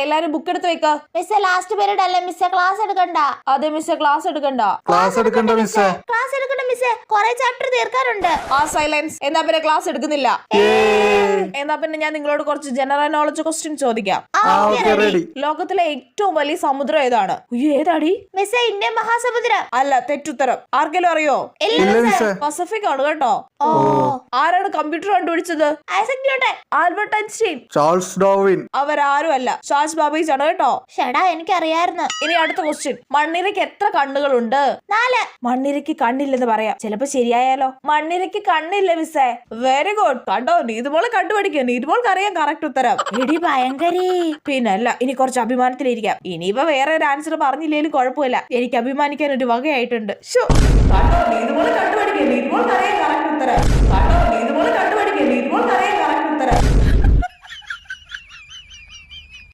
എല്ലാരും ബുക്ക് എടുത്ത് വെക്ക. മിസ്സേ ലാസ്റ്റ് പീരീഡ് അല്ലേ മിസ്സേ, ക്ലാസ് എടുക്കണ്ട. അതെ മിസ്സേ, ക്ലാസ് എടുക്കണ്ട. ക്ലാസ് എടുക്കണ്ട മിസ്സേ. ക്ലാസ് എടുക്കണ്ട മിസ്സേ, കുറെ ചാപ്റ്റർ തീർക്കാനുണ്ട്. സൈലൻസ്. എന്നാ പിന്നെ ക്ലാസ് എടുക്കുന്നില്ല. എന്നാ പിന്നെ ഞാൻ നിങ്ങളോട് കുറച്ച് ജനറൽ നോളജ് ക്വസ്റ്റ്യൻ ചോദിക്കാം. ലോകത്തിലെ ഏറ്റവും വലിയ സമുദ്രം ഏതാണ്? ഏതാടി മിസ്സേ? ഇന്ത്യൻ മഹാസമുദ്രം. അല്ല, തെറ്റുത്തരം. ആർക്കെങ്കിലും അറിയോ? പസഫിക് ആണ് കേട്ടോ. ആരാണ് കമ്പ്യൂട്ടർ കണ്ടുപിടിച്ചത്? Isaac Newton. Albert Einstein. Charles Darwin. അവരാരും അല്ല, ഷാജ് ബാബേജ് ആണ് കേട്ടോ. ഷടാ, എനിക്കറിയായിരുന്നു. ഇനി അടുത്ത ക്വസ്റ്റ്യൻ. മണ്ണിരയ്ക്ക് എത്ര കണ്ണുകളുണ്ട്? 4. മണ്ണിരയ്ക്ക് കണ്ണില്ലെന്ന് പറയാം, ചിലപ്പോ ശരിയായാലോ. മണ്ണിരയ്ക്ക് കണ്ണില്ല മിസ്സേ. Very good. കണ്ടോ, നീതുമോളെ കണ്ടുപിടിക്കുക. നീതുമോൾക്ക് അറിയാം കറക്റ്റ് ഉത്തരം. എടി ഭയങ്കരി. പിന്നല്ല, ഇനി കുറച്ച് അഭിമാനത്തിലിരിക്കാം. ഇനിയിപ്പോ വേറെ ഒരു ആൻസർ പറഞ്ഞില്ലേലും കുഴപ്പമില്ല, എനിക്ക് അഭിമാനിക്കാൻ ഒരു വകയായിട്ടുണ്ട്. കണ്ടോ, നീതുമോളെ കണ്ടുപിടിക്കുക. നീതുമോൾക്ക് അറിയാം കറക്റ്റ് ഉത്തരം. കണ്ടോ.